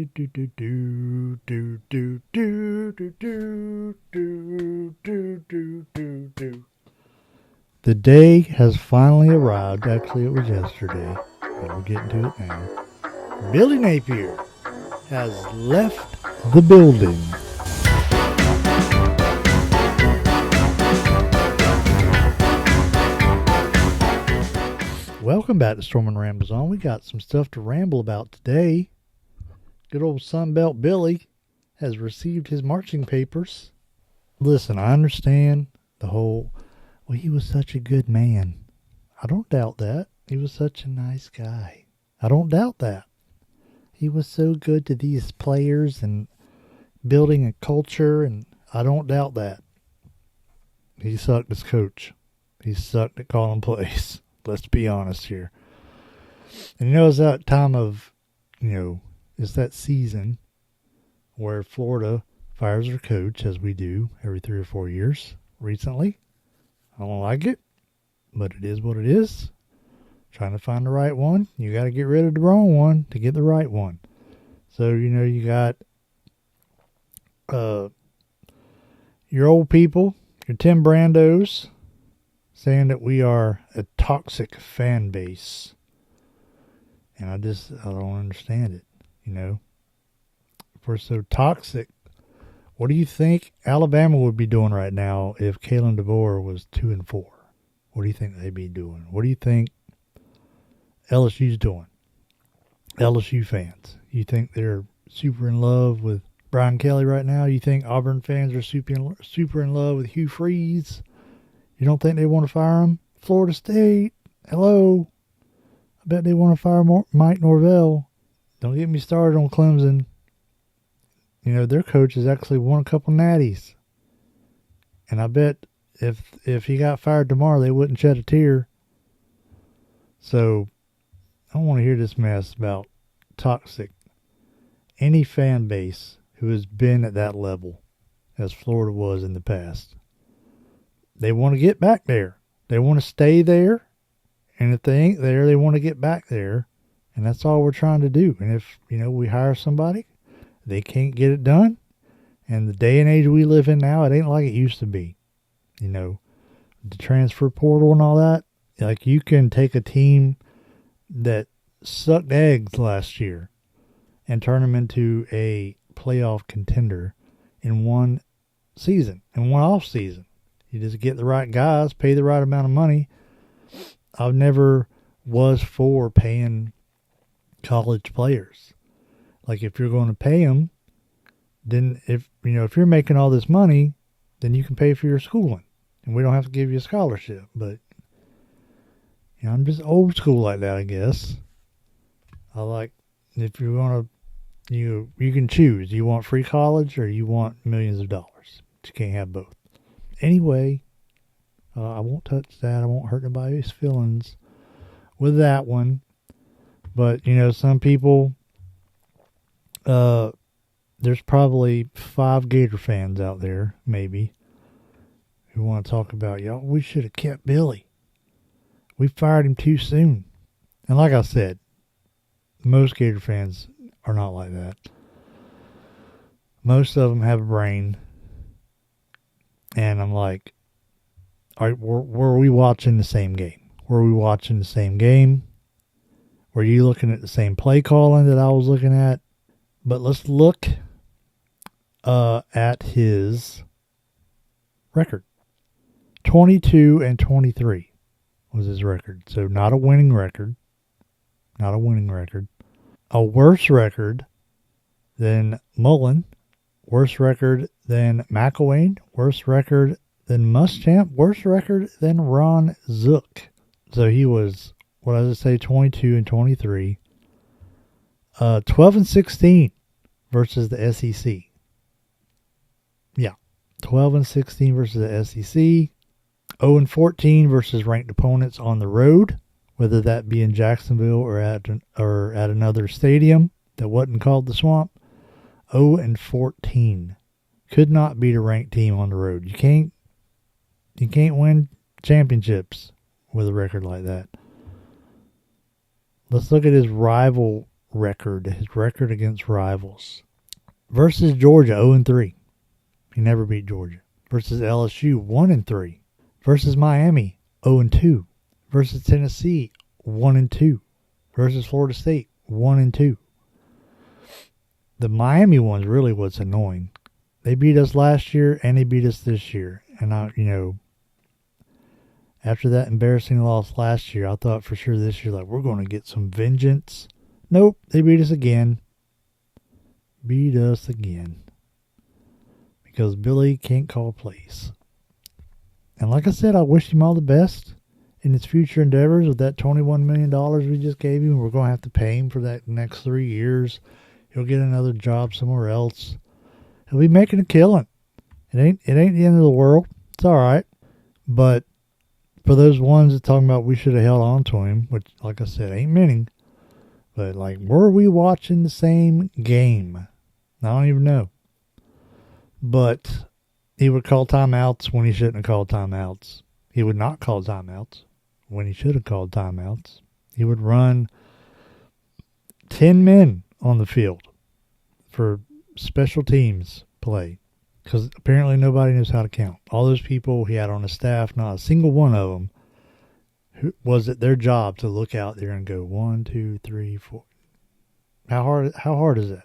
Do, do, do, do, do, do, do, do, do, do, do, do, do, do. The day has finally arrived. Actually, it was yesterday, but we're getting to it now. Billy Napier has left the building. Welcome back to Storm and Rambles On. We got some stuff to ramble about today. Good old Sunbelt Billy has received his marching papers. Listen, I understand the whole, well, he was such a good man. I don't doubt that. He was such a nice guy. I don't doubt that. He was so good to these players and building a culture, and I don't doubt that. He sucked as coach. He sucked at calling plays. Let's be honest here. And it's that time of, it's that season where Florida fires their coach, as we do every 3 or 4 years recently. I don't like it, but it is what it is. Trying to find the right one. You got to get rid of the wrong one to get the right one. So, you got your old people, your Tim Brandos, saying that we are a toxic fan base. And I don't understand it. If we're so toxic, what do you think Alabama would be doing right now if Kalen DeBoer was 2-4? What do you think they'd be doing? What do you think LSU's doing? LSU fans, you think they're super in love with Brian Kelly right now? You think Auburn fans are super in love with Hugh Freeze? You don't think they want to fire him? Florida State, hello. I bet they want to fire Mike Norvell. Don't get me started on Clemson. Their coach has actually won a couple natties. And I bet if he got fired tomorrow, they wouldn't shed a tear. So, I don't want to hear this mess about toxic. Any fan base who has been at that level, as Florida was in the past, they want to get back there. They want to stay there. And if they ain't there, they want to get back there. And that's all we're trying to do. And if, we hire somebody, they can't get it done. And the day and age we live in now, it ain't like it used to be. The transfer portal and all that. Like, you can take a team that sucked eggs last year and turn them into a playoff contender in one season, in one off season. You just get the right guys, pay the right amount of money. I never was for paying college players. Like, if you're going to pay them, then if you're making all this money, then you can pay for your schooling, and we don't have to give you a scholarship. But I'm just old school like that, I guess. I like, if you're going to, you can choose. You want free college or you want millions of dollars. But you can't have both. Anyway, I won't touch that. I won't hurt nobody's feelings with that one. But, some people, there's probably 5 Gator fans out there, maybe, who want to talk about, we should have kept Billy. We fired him too soon. And like I said, most Gator fans are not like that. Most of them have a brain. And I'm like, all right, were we watching the same game? Were we watching the same game? Were you looking at the same play calling that I was looking at? But let's look at his record. 22-23 was his record. So not a winning record. Not a winning record. A worse record than Mullen. Worse record than McElwain. Worse record than Muschamp. Worse record than Ron Zook. So he was, 22-23. 12-16 versus the SEC. Yeah. 12-16 versus the SEC. 0-14 versus ranked opponents on the road, whether that be in Jacksonville or at another stadium that wasn't called the Swamp. 0-14. Could not beat a ranked team on the road. You can't win championships with a record like that. Let's look at his rival record, his record against rivals. Versus Georgia, 0-3. He never beat Georgia. Versus LSU, 1-3. Versus Miami, 0-2. Versus Tennessee, 1-2. Versus Florida State, 1-2. The Miami one's really what's annoying. They beat us last year and they beat us this year. And after that embarrassing loss last year, I thought for sure this year, like, we're going to get some vengeance. Nope, they beat us again. Beat us again. Because Billy can't call plays. And like I said, I wish him all the best in his future endeavors with that $21 million we just gave him. We're going to have to pay him for that next 3 years. He'll get another job somewhere else. He'll be making a killing. It ain't the end of the world. It's all right. But for those ones that talking about we should have held on to him, which, like I said, ain't many. But, like, were we watching the same game? I don't even know. But he would call timeouts when he shouldn't have called timeouts. He would not call timeouts when he should have called timeouts. He would run 10 men on the field for special teams play. Because apparently nobody knows how to count. All those people he had on his staff, not a single one of them was it their job to look out there and go 1, 2, 3, 4. How hard is that?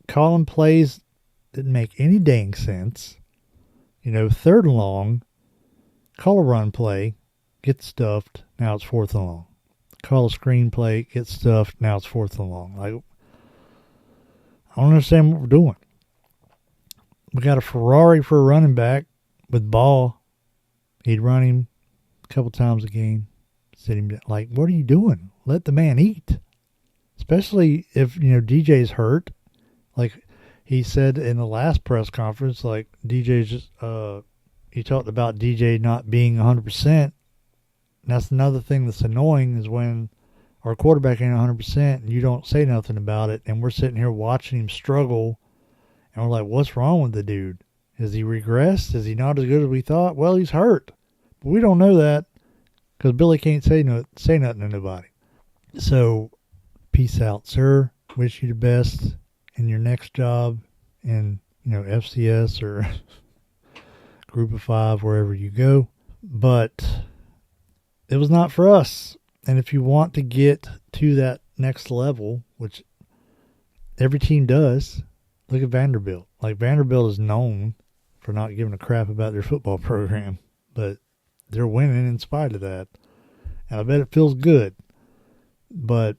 Calling plays didn't make any dang sense. 3rd and long, call a run play, get stuffed, now it's 4th and long. Call a screen play, get stuffed, now it's 4th and long. Like, I don't understand what we're doing. We got a Ferrari for a running back with ball. He'd run him a couple times a game, sit him down. Like, what are you doing? Let the man eat. Especially if, DJ's hurt. Like he said in the last press conference, like DJ's just, he talked about DJ not being 100%. And that's another thing that's annoying is when our quarterback ain't 100% and you don't say nothing about it. And we're sitting here watching him struggle. And we're like, what's wrong with the dude? Has he regressed? Is he not as good as we thought? Well, he's hurt. But we don't know that because Billy can't say nothing to nobody. So, peace out, sir. Wish you the best in your next job in, FCS or Group of 5, wherever you go. But it was not for us. And if you want to get to that next level, which every team does, look at Vanderbilt. Like, Vanderbilt is known for not giving a crap about their football program, but they're winning in spite of that. And I bet it feels good. But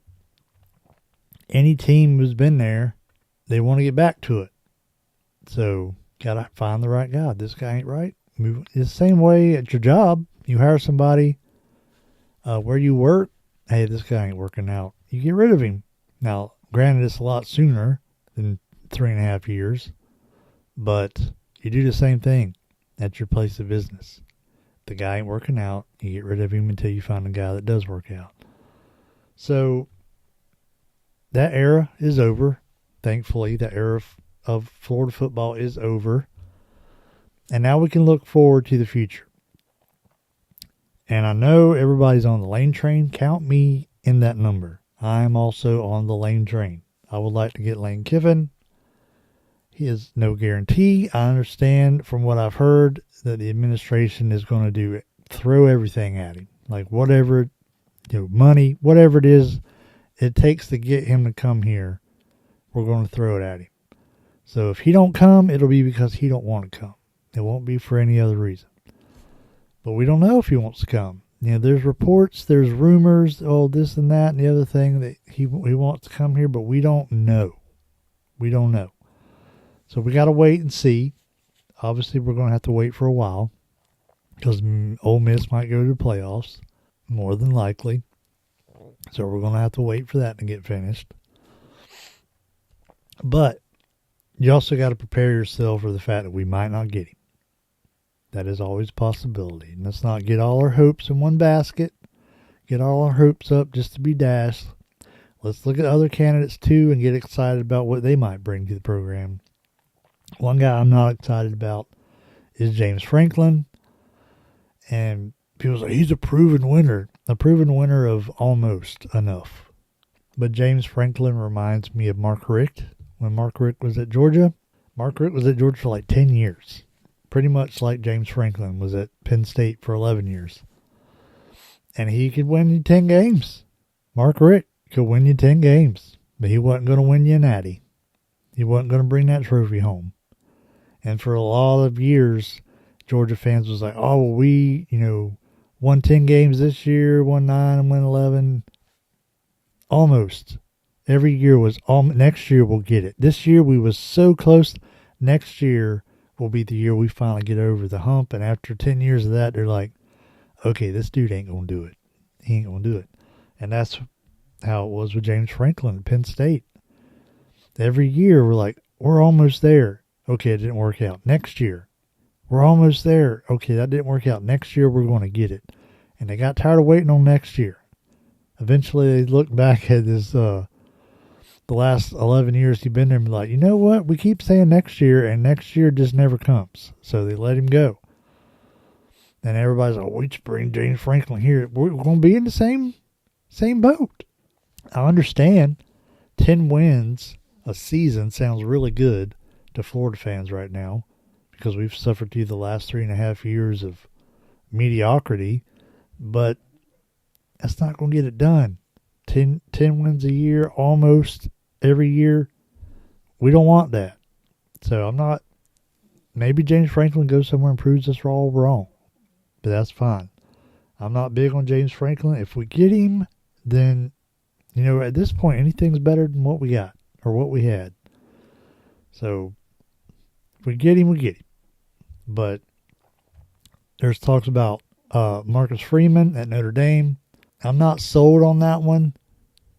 any team who's been there, they want to get back to it. So, got to find the right guy. This guy ain't right. Move. It's the same way at your job. You hire somebody where you work. Hey, this guy ain't working out. You get rid of him. Now, granted, it's a lot sooner than 3.5 years, but you do the same thing at your place of business. If the guy ain't working out, you get rid of him until you find a guy that does work out. So that era is over. Thankfully, that era of Florida football is over. And now we can look forward to the future. And I know everybody's on the Lane train. Count me in that number. I'm also on the Lane train. I would like to get Lane Kiffin. He is no guarantee. I understand from what I've heard that the administration is going to throw everything at him. Like whatever, money, whatever it is it takes to get him to come here, we're going to throw it at him. So if he don't come, it'll be because he don't want to come. It won't be for any other reason. But we don't know if he wants to come. There's reports, there's rumors, this and that and the other thing that he wants to come here, but we don't know. We don't know. So we got to wait and see. Obviously, we're going to have to wait for a while because Ole Miss might go to the playoffs, more than likely. So we're going to have to wait for that to get finished. But you also got to prepare yourself for the fact that we might not get him. That is always a possibility. And let's not get all our hopes in one basket. Get all our hopes up just to be dashed. Let's look at other candidates too and get excited about what they might bring to the program. One guy I'm not excited about is James Franklin. And people say he's a proven winner. A proven winner of almost enough. But James Franklin reminds me of Mark Richt. When Mark Richt was at Georgia, Mark Richt was at Georgia for like 10 years. Pretty much like James Franklin was at Penn State for 11 years. And he could win you 10 games. Mark Richt could win you 10 games. But he wasn't going to win you a natty. He wasn't going to bring that trophy home. And for a lot of years, Georgia fans was like, oh, well, we, won 10 games this year, won 9 and won 11. Almost. Every year was, next year we'll get it. This year we was so close. Next year will be the year we finally get over the hump. And after 10 years of that, they're like, okay, this dude ain't going to do it. He ain't going to do it. And that's how it was with James Franklin at Penn State. Every year we're like, we're almost there. Okay, it didn't work out. Next year, we're almost there. Okay, that didn't work out. Next year we're going to get it. And they got tired of waiting on next year. Eventually they looked back at this, the last 11 years he'd been there and be like, you know what? We keep saying next year, and next year just never comes. So they let him go. And everybody's like, we just bring James Franklin here. We're going to be in the same boat. I understand 10 wins a season sounds really good to Florida fans right now because we've suffered through the last 3.5 years of mediocrity, but that's not going to get it done. 10 wins a year, almost every year. We don't want that. So maybe James Franklin goes somewhere and proves us all wrong, but that's fine. I'm not big on James Franklin. If we get him, then, at this point, anything's better than what we got or what we had. So if we get him, we get him. But there's talks about Marcus Freeman at Notre Dame. I'm not sold on that one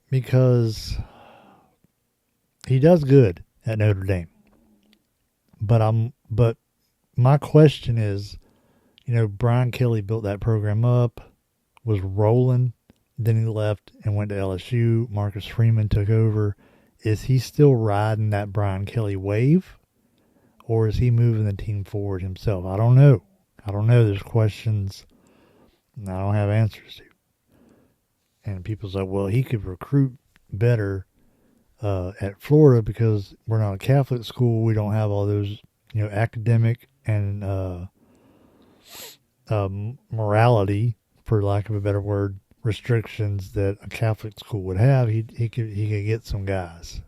because he does good at Notre Dame. But my question is, Brian Kelly built that program up, was rolling, then he left and went to LSU. Marcus Freeman took over. Is he still riding that Brian Kelly wave, or is he moving the team forward himself? I don't know. There's questions I don't have answers to. And people's like, well, he could recruit better at Florida because we're not a Catholic school. We don't have all those, academic and morality, for lack of a better word, restrictions that a Catholic school would have. He could get some guys,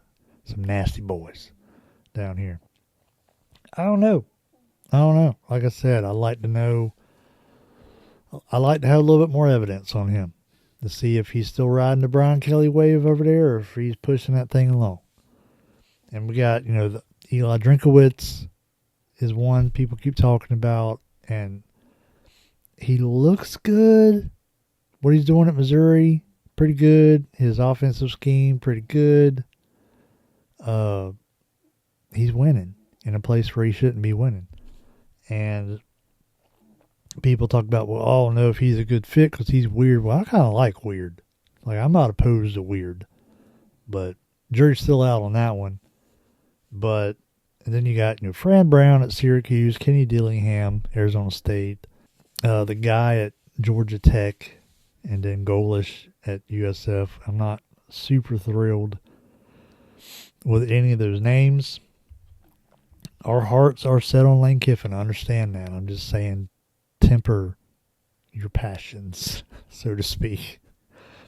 some nasty boys down here. I don't know. Like I said, I'd like to know. I like to have a little bit more evidence on him to see if he's still riding the Brian Kelly wave over there or if he's pushing that thing along. And we got, the Eli Drinkowitz is one people keep talking about, and he looks good. What he's doing at Missouri, pretty good. His offensive scheme, pretty good. He's winning in a place where he shouldn't be winning. And people talk about, well, I don't know if he's a good fit because he's weird. Well, I kind of like weird. Like, I'm not opposed to weird. But jury's still out on that one. But and then you got, Fran Brown at Syracuse, Kenny Dillingham, Arizona State, the guy at Georgia Tech, and then Golish at USF. I'm not super thrilled with any of those names. Our hearts are set on Lane Kiffin. I understand that. I'm just saying, temper your passions, so to speak,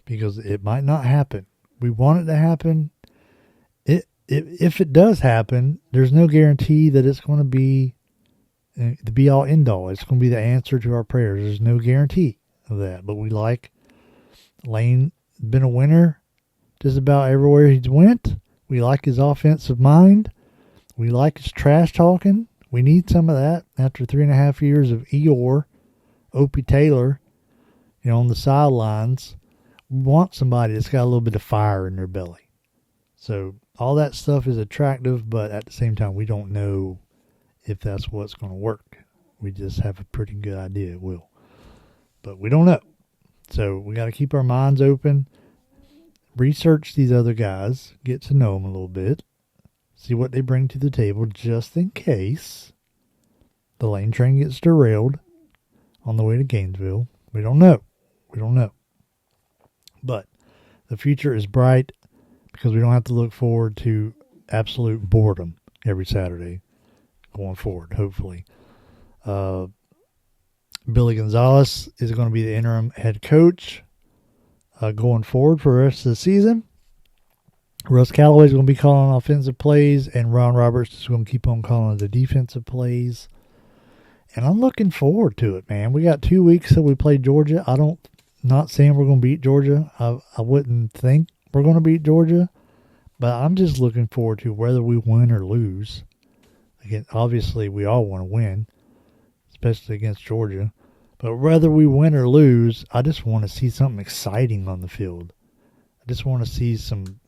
because it might not happen. We want it to happen. If it does happen, there's no guarantee that it's going to be the be-all, end-all. It's going to be the answer to our prayers. There's no guarantee of that. But we like Lane, been a winner just about everywhere he's went. We like his offensive mind. We like his trash talking. We need some of that after 3.5 years of Eeyore, Opie Taylor, on the sidelines. We want somebody that's got a little bit of fire in their belly. So all that stuff is attractive, but at the same time, we don't know if that's what's going to work. We just have a pretty good idea it will. But we don't know. So we got to keep our minds open, research these other guys, get to know them a little bit, see what they bring to the table just in case the Lane train gets derailed on the way to Gainesville. We don't know. But the future is bright because we don't have to look forward to absolute boredom every Saturday going forward, hopefully. Billy Gonzalez is going to be the interim head coach going forward for the rest of the season. Russ Callaway is going to be calling offensive plays, and Ron Roberts is going to keep on calling the defensive plays. And I'm looking forward to it, man. We got 2 weeks till we play Georgia. Not saying we're going to beat Georgia. I wouldn't think we're going to beat Georgia, but I'm just looking forward to whether we win or lose. Again, obviously, we all want to win, especially against Georgia. But whether we win or lose, I just want to see something exciting on the field. I just want to see some,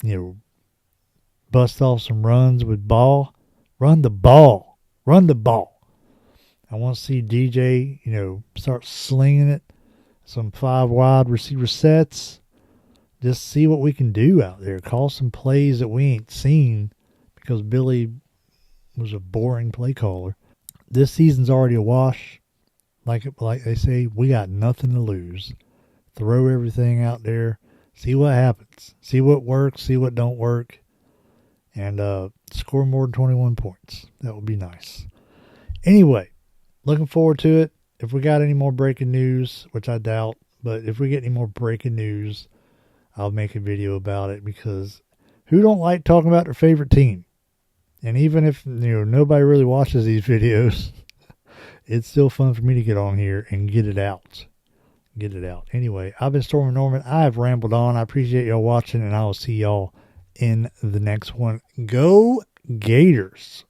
bust off some runs with ball. Run the ball. Run the ball. I want to see DJ, start slinging it. Some 5 wide receiver sets. Just see what we can do out there. Call some plays that we ain't seen because Billy was a boring play caller. This season's already a wash. Like they say, we got nothing to lose. Throw everything out there. See what happens. See what works. See what don't work. And score more than 21 points. That would be nice. Anyway, looking forward to it. If we got any more breaking news, which I doubt, but if we get any more breaking news, I'll make a video about it because who don't like talking about their favorite team? And even if nobody really watches these videos, it's still fun for me to get on here and get it out. Get it out. Anyway, I've been Stormy Norman. I have rambled on. I appreciate y'all watching, and I will see y'all in the next one. Go Gators!